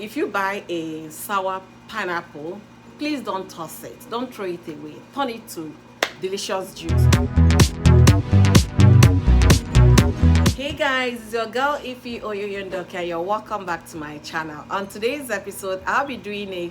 if you buy a sour pineapple, please don't toss it. Don't throw it away. Turn it to delicious juice. Hey guys, it's your girl Oyoyo Ndoki and you're welcome back to my channel. On today's episode, I'll be doing a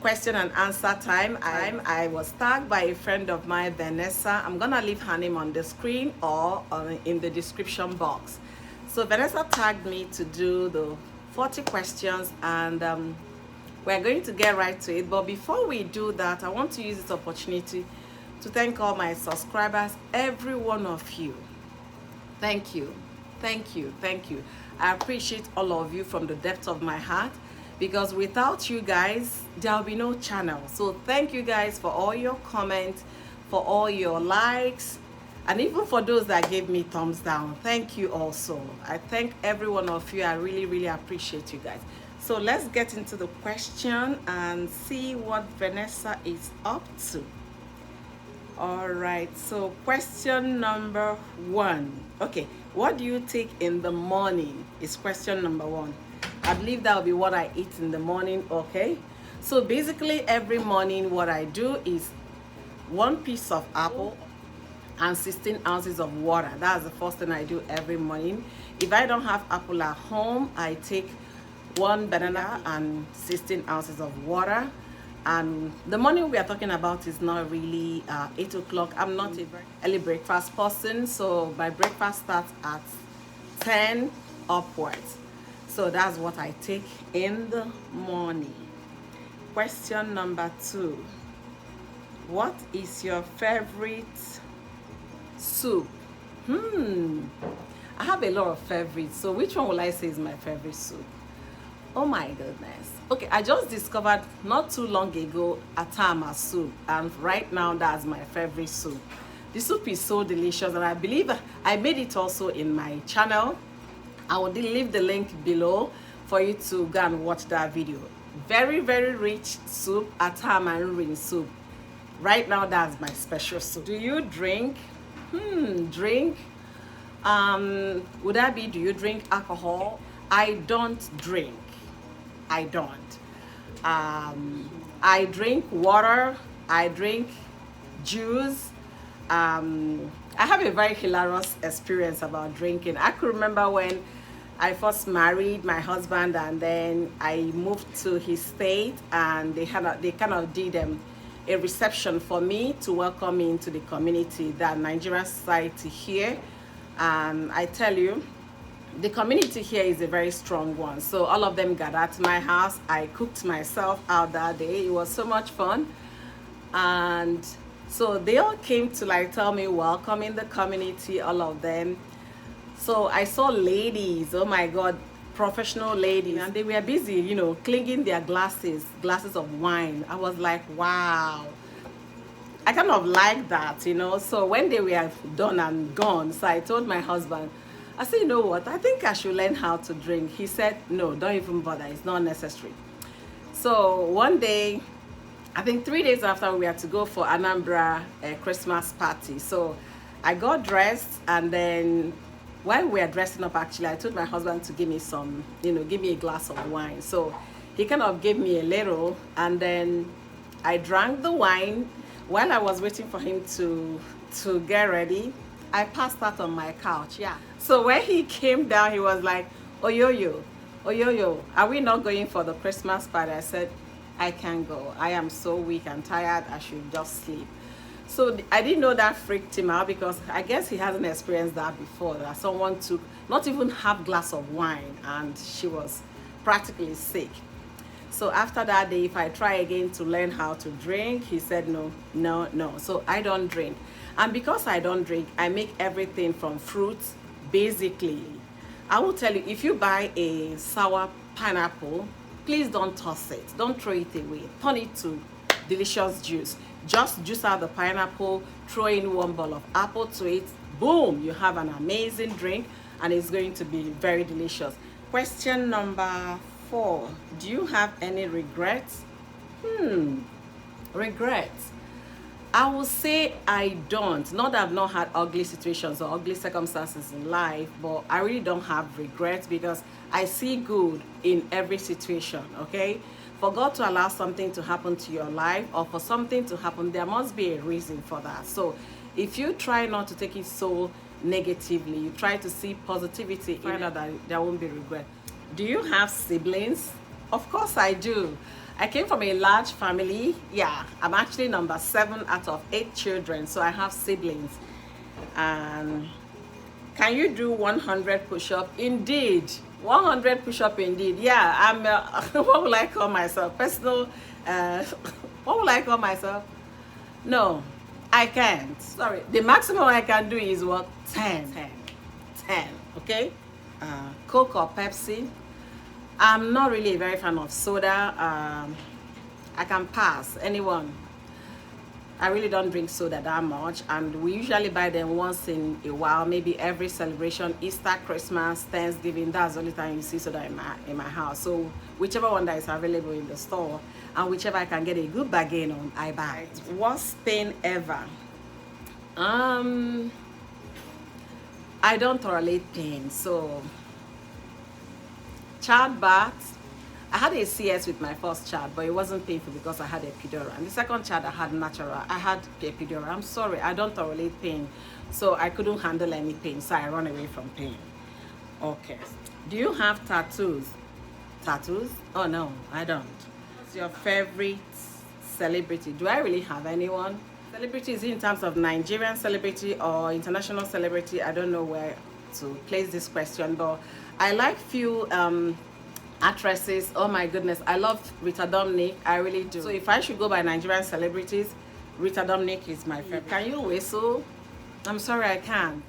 question and answer time. I was tagged by a friend of mine, Vanessa. I'm gonna leave her name on the screen or in the description box. So Vanessa tagged me to do the 40 questions and we're going to get right to it. But before we do that, I want to use this opportunity to thank all my subscribers, every one of you. Thank you. Thank you. Thank you. I appreciate all of you from the depth of my heart, because without you guys, there'll be no channel. So thank you guys for all your comments, for all your likes, and even for those that gave me thumbs down. Thank you also. I thank every one of you. I really appreciate you guys. So let's get into the question and see what Vanessa is up to. All right, so question number 1. Okay, what do you take in the morning is question number 1. I believe that will be what I eat in the morning. Okay, so basically every morning what I do is 1 piece of apple and 16 ounces of water. That's the first thing I do every morning. If I don't have apple at home, I take 1 banana and 16 ounces of water. And the morning we are talking about is not really 8 o'clock. I'm not a very early breakfast person, so my breakfast starts at 10 upwards. So that's what I take in the morning. Question number 2. What is your favorite soup? I have a lot of favorites. So which one will I say is my favorite soup? Oh my goodness. Okay, I just discovered not too long ago Atama Soup, and right now that's my favorite soup. The soup is so delicious, and I believe I made it also in my channel. I will leave the link below for you to go and watch that video. Very rich soup, Atama soup. Right now that's my special soup. Do you drink? Drink? Would that be, do you drink alcohol? I don't drink. I don't. I drink water. I drink juice. I have a very hilarious experience about drinking. I could remember when I first married my husband, and then I moved to his state, and they kind of did a reception for me to welcome me into the community, that Nigerian society here. And I tell you, the community here is a very strong one. So all of them gathered to my house. I cooked myself out that day. It was so much fun. And so they all came to like tell me welcome in the community, all of them. So I saw ladies, oh my God, professional ladies, and they were busy, you know, clinking their glasses of wine. I was like, wow. I kind of like that, you know. So when they were done and gone, so I told my husband, I said, you know what, I think I should learn how to drink. He said, no, don't even bother, it's not necessary. So one day, I think 3 days after, we had to go for Anambra Christmas party. So I got dressed, and then while we were dressing up, actually, I told my husband to give me some, you know, give me a glass of wine. So he kind of gave me a little, and then I drank the wine. While I was waiting for him to get ready, I passed out on my couch. Yeah. So when he came down, he was like, Oyoyo, are we not going for the Christmas party? I said, I can't go. I am so weak and tired. I should just sleep. So I didn't know that freaked him out, because I guess he hasn't experienced that before, that someone took not even half glass of wine and she was practically sick. So after that day, if I try again to learn how to drink, he said, no. So I don't drink. And because I don't drink, I make everything from fruits, basically. I will tell you, if you buy a sour pineapple, please don't toss it. Don't throw it away. Turn it to delicious juice. Just juice out the pineapple, throw in 1 bowl of apple to it. Boom, you have an amazing drink, and it's going to be very delicious. Question number 4. Do you have any regrets? Regrets. I will say I don't. Not that I've not had ugly situations or ugly circumstances in life, but I really don't have regrets because I see good in every situation, okay? For God to allow something to happen to your life or for something to happen, there must be a reason for that. So if you try not to take it so negatively, you try to see positivity, find out that there won't be regret. Do you have siblings? Of course I do. I came from a large family. Yeah, I'm actually number 7 out of 8 children, so I have siblings. And can you do 100 push-up? Indeed, 100 push-up indeed. Yeah, I'm what would I call myself? Personal, what would I call myself? No, I can't. Sorry, the maximum I can do is what? 10, okay? Coke or Pepsi. I'm not really a very fan of soda. I can pass anyone. I really don't drink soda that much, and we usually buy them once in a while, maybe every celebration, Easter, Christmas, Thanksgiving. That's the only time you see soda in my house. So whichever one that is available in the store and whichever I can get a good bargain on, I buy it. Worst pain ever? I don't tolerate pain, so childbirth. I had a CS with my first child, but it wasn't painful because I had a epidural. And the second child, I had natural. I had epidural. I'm sorry, I don't tolerate pain, so I couldn't handle any pain, so I run away from pain. Okay. Do you have tattoos? Tattoos? Oh no, I don't. What's your favorite celebrity? Do I really have anyone? Celebrities in terms of Nigerian celebrity or international celebrity? I don't know where to place this question, but I like few actresses. Oh my goodness, I love Rita Dominic. I really do. So if I should go by Nigerian celebrities, Rita Dominic is my favorite. Can you whistle? I'm sorry, I can't.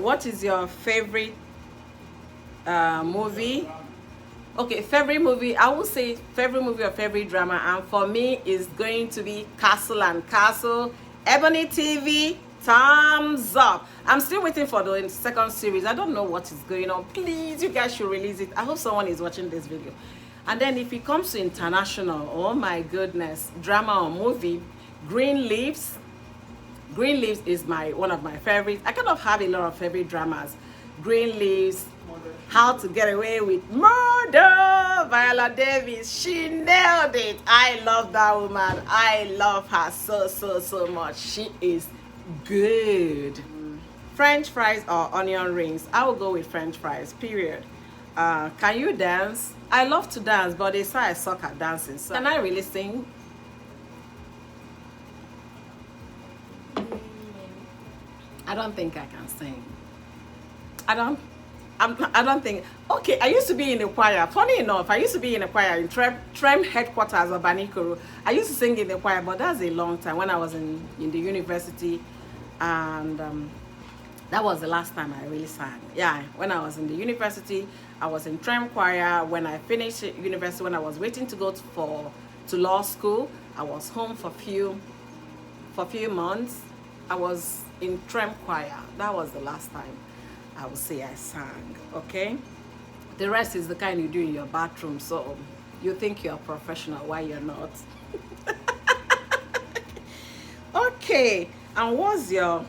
What is your favorite movie? Okay, favorite movie. I would say favorite movie or favorite drama, and for me is going to be Castle and Castle. Ebony TV, thumbs up. I'm still waiting for the second series. I don't know what is going on. Please, you guys should release it. I hope someone is watching this video. And then if it comes to international, oh my goodness, drama or movie, Green Leaves. Green Leaves is one of my favorites. I kind of have a lot of favorite dramas. Green Leaves, How to Get Away with Murder, Viola Davis. She nailed it. I love that woman. I love her so much. She is good. French fries or onion rings? I will go with French fries, period. Can you dance? I love to dance, but they say I suck at dancing. So can I really sing? I don't think I can sing. I don't think. Okay, I used to be in the choir. Funny enough, I used to be in the choir in Trem headquarters of Banikoro. I used to sing in the choir, but that's a long time when I was in the university, and that was the last time I really sang. Yeah, when I was in the university, I was in Trem choir. When I finished university, when I was waiting to go to law school, I was home for a few months. I was in Trem choir. That was the last time I would say I sang. Okay, the rest is the kind you do in your bathroom, so you think you're a professional while you're not. Okay, and what's your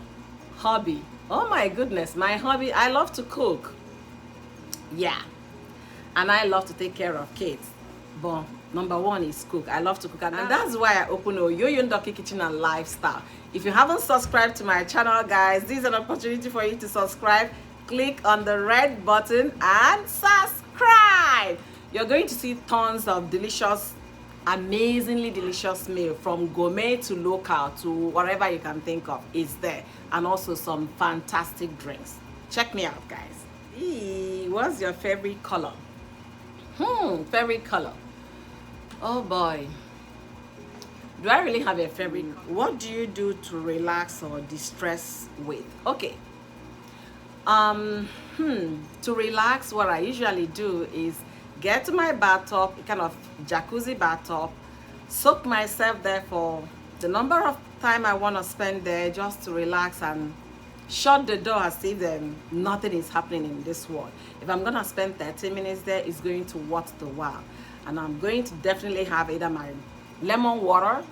hobby? Oh my goodness, my hobby, I love to cook. Yeah, and I love to take care of kids, but number one is cook. I love to cook, and that's why I open Oyoyo Ndoki Kitchen and Lifestyle. If you haven't subscribed to my channel, guys, this is an opportunity for you to subscribe. Click on the red button and subscribe. You're going to see tons of delicious, amazingly delicious meal, from gourmet to local to whatever you can think of is there, and also some fantastic drinks. Check me out, guys. What's your favorite color? Favorite color. Oh boy, do I really have a favorite? What do you do to relax or distress with? Okay, to relax, what I usually do is get to my bathtub, kind of jacuzzi bathtub, soak myself there for the number of time I want to spend there, just to relax and shut the door as if nothing is happening in this world. If I'm gonna spend 30 minutes there, it's going to worth the while. And I'm going to definitely have either my lemon water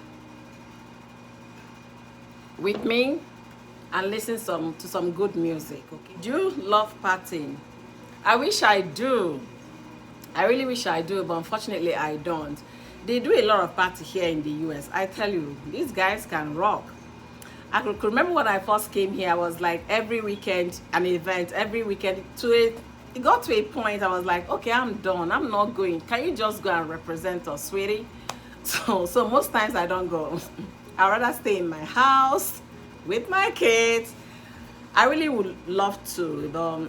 with me and listen to some good music. Okay. Do you love partying? I wish I do. I really wish I do, but unfortunately I don't. They do a lot of party here in the US. I tell you, these guys can rock. I could remember when I first came here, I was like every weekend an event, every weekend it got to a point I was like, okay, I'm done. I'm not going. Can you just go and represent us, sweetie? So most times I don't go. I'd rather stay in my house with my kids. I really would love to, but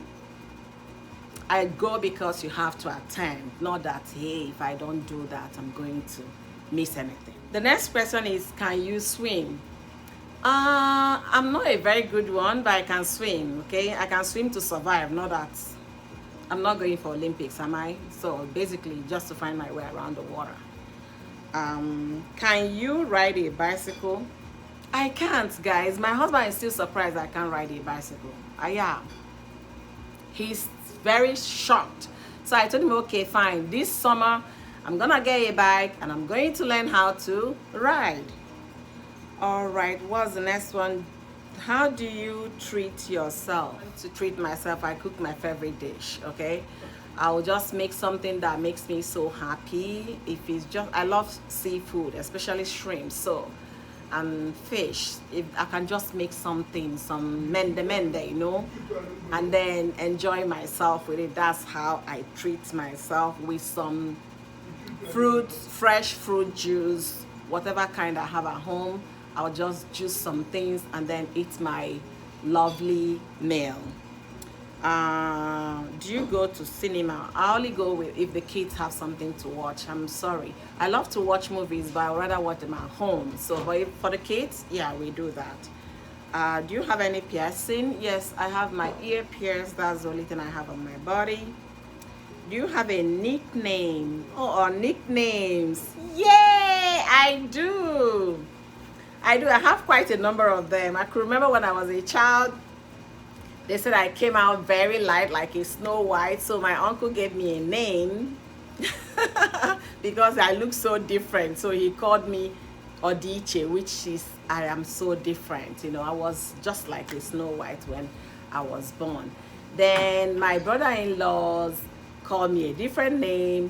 I go because you have to attend, not that, hey, if I don't do that, I'm going to miss anything. The next question is, can you swim? I'm not a very good one, but I can swim, okay? I can swim to survive, not that. I'm not going for Olympics, am I? So basically, just to find my way around the water. Can you ride a bicycle? I can't, guys. My husband is still surprised I can't ride a bicycle. I am. He's very shocked. So I told him, okay, fine. This summer, I'm gonna get a bike and I'm going to learn how to ride. All right, what's the next one? How do you treat yourself? To treat myself, I cook my favorite dish, okay? I'll just make something that makes me so happy. If it's just, I love seafood, especially shrimp, so, and fish. If I can just make something, some mende, you know, and then enjoy myself with it. That's how I treat myself, with some fruit, fresh fruit juice, whatever kind I have at home. I'll just juice some things and then eat my lovely meal. Do you go to cinema? I only go with if the kids have something to watch. I'm sorry. I love to watch movies, but I'd rather watch them at home. So for the kids, yeah, we do that. Do you have any piercing? Yes, I have my ear pierced. That's the only thing I have on my body. Do you have a nickname? Oh, or nicknames? Yay, I do. I have quite a number of them. I could remember when I was a child, they said I came out very light, like a Snow White. So my uncle gave me a name because I look so different. So he called me Odiche, which is I am so different. You know, I was just like a Snow White when I was born. Then my brother-in-laws called me a different name.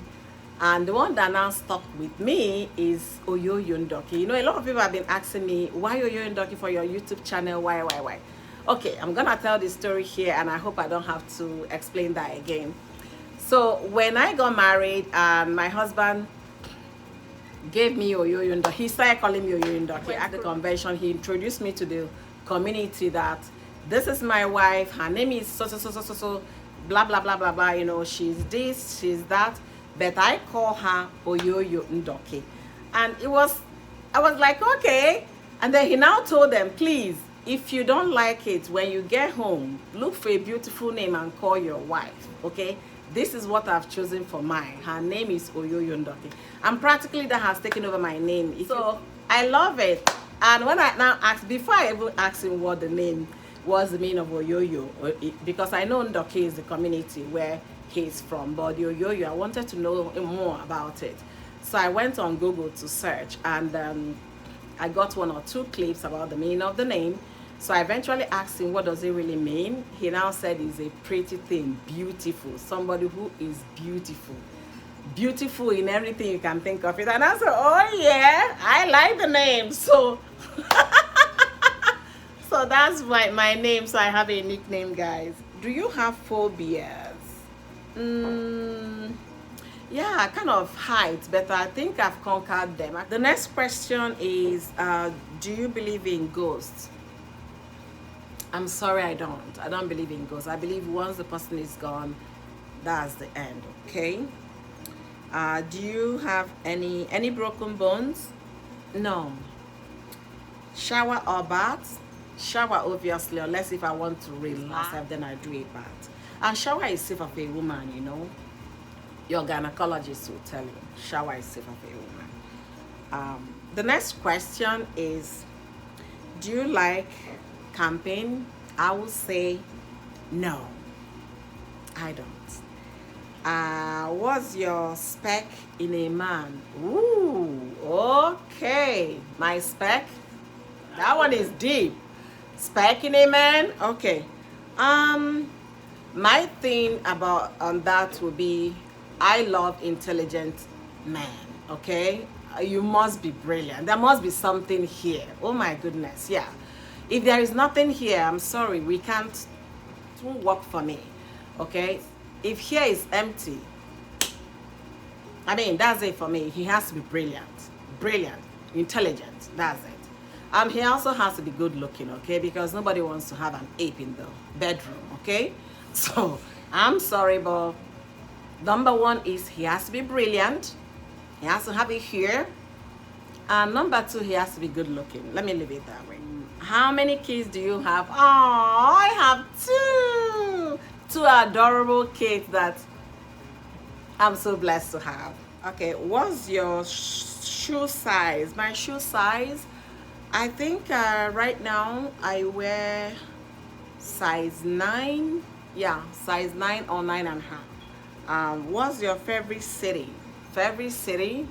And the one that now stuck with me is Oyoyo Ndoki. You know, a lot of people have been asking me, why Oyoyo Ndoki for your YouTube channel? Why? Okay, I'm gonna tell this story here, and I hope I don't have to explain that again. So when I got married, my husband gave me Oyoyo Ndoki. He started calling me Oyoyo Ndoki. At the convention, he introduced me to the community that this is my wife, her name is so, blah, blah, blah, blah, blah. You know, she's this, she's that. But I call her Oyoyo Ndoki. And I was like, okay. And then he now told them, please, if you don't like it, when you get home, look for a beautiful name and call your wife, okay? This is what I've chosen for mine. Her name is Oyoyo Ndoki. And practically that has taken over my name. So I love it. And when I now asked, before I even asked him what the name was, the meaning of Oyoyo, because I know Ndoki is the community where he's from, but the Oyoyo, I wanted to know more about it. So I went on Google to search, and I got 1 or 2 clips about the meaning of the name. So I eventually asked him, what does it really mean? He now said it's a pretty thing, beautiful, somebody who is beautiful. Beautiful in everything you can think of it. And I said, oh yeah, I like the name. So, so that's my name. So I have a nickname, guys. Do you have phobias? Yeah, kind of height, but I think I've conquered them. The next question is, do you believe in ghosts? I'm sorry, I don't believe in ghosts. I believe once the person is gone, that's the end, okay? Do you have any broken bones? No. Shower or bath? Shower, obviously, unless if I want to relax, then I do a bath. And shower is safe of a woman, you know. Your gynecologist will tell you, shower is safe of a woman. The next question is, do you like camping? I will say no, I don't. What's your spec in a man? Ooh, okay. My spec? That one is deep. Spanking a man. Okay. My thing about on that would be I love intelligent men. Okay. You must be brilliant. There must be something here. Oh my goodness. Yeah. If there is nothing here, I'm sorry. We can't. It won't work for me. Okay. If here is empty, I mean, that's it for me. He has to be brilliant, intelligent. That's it. He also has to be good looking, okay? Because nobody wants to have an ape in the bedroom, okay? So I'm sorry, but number one is he has to be brilliant. He has to have it here. And number two, he has to be good looking. Let me leave it that way. How many kids do you have? Oh, I have two adorable kids that I'm so blessed to have. Okay, what's your shoe size? My shoe size, I think right now I wear size 9. Yeah, size 9 or 9.5. What's your favorite city? Favorite city?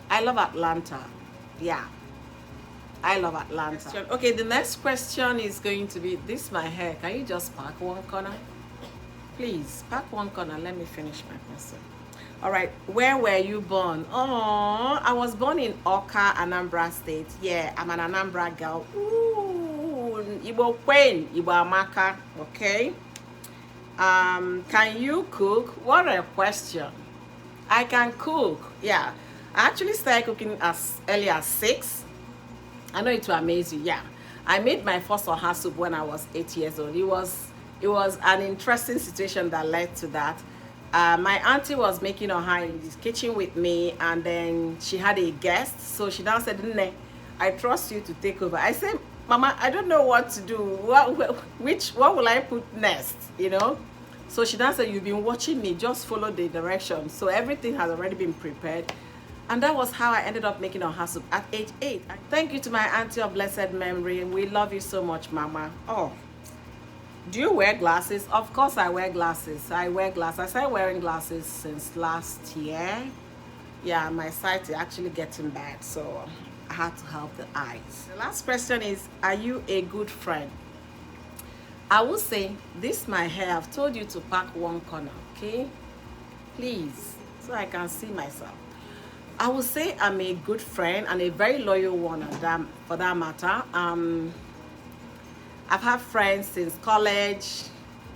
I love Atlanta. Yeah, I love Atlanta. Okay, the next question is going to be, this my hair. Can you just park one corner? Please, park one corner. Let me finish my question. All right, where were you born? Oh, I was born in Oka, Anambra State. Yeah, I'm an Anambra girl. Ooh, Igbo Queen, Igbo Amaka. Okay. Can you cook? What a question. I can cook. Yeah, I actually started cooking as early as 6. I know it will amaze you. Yeah, I made my first Oha soup when I was 8 years old. It was an interesting situation that led to that. My auntie was making Oha in the kitchen with me, and then she had a guest, so she now said, "Nne, I trust you to take over." I said, "Mama, I don't know what to do. What will I put next? You know?" So she now said, "You've been watching me. Just follow the directions." So everything has already been prepared. And that was how I ended up making Oha soup at age 8. Thank you to my auntie of blessed memory. We love you so much, Mama. Oh, do you wear glasses? Of course I wear glasses. I wear glasses. I started wearing glasses since last year. Yeah, my sight is actually getting bad, so I had to help the eyes. The last question is, are you a good friend? I will say, this my hair. I've told you to pack one corner, okay? Please, so I can see myself. I will say I'm a good friend and a very loyal one for that matter. I've had friends since college,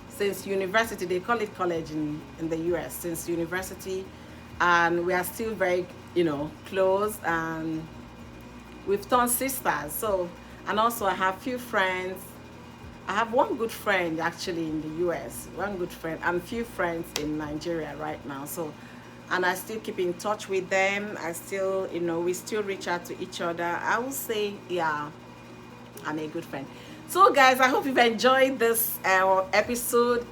since university. They call it college in the US, since university. And we are still very, close. And we've turned sisters. So, and also I have few friends. I have one good friend actually in the US, one good friend, and few friends in Nigeria right now. So, and I still keep in touch with them. I still, we still reach out to each other. I will say, yeah, I'm a good friend. So guys, I hope you've enjoyed this episode.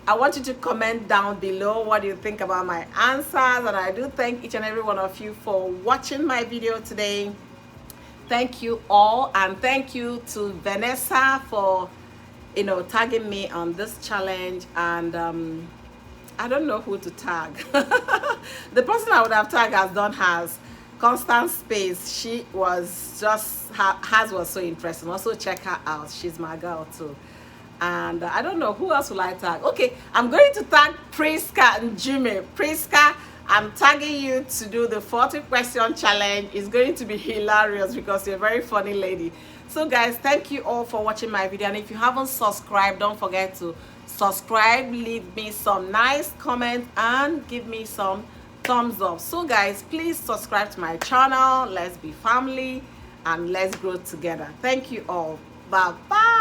I want you to comment down below what you think about my answers. And I do thank each and every one of you for watching my video today. Thank you all. And thank you to Vanessa for, tagging me on this challenge. And I don't know who to tag. The person I would have tagged has done hers. Constant Space. She was just, hers was so interesting. Also check her out. She's my girl too. And I don't know who else will I tag. Okay, I'm going to tag Priska and Jimmy. Priska, I'm tagging you to do the 40 question challenge. It's going to be hilarious because you're a very funny lady. So guys, thank you all for watching my video. And if you haven't subscribed, don't forget to subscribe, leave me some nice comments, and give me some thumbs up. So guys, please subscribe to my channel. Let's be family and let's grow together. Thank you all. Bye bye.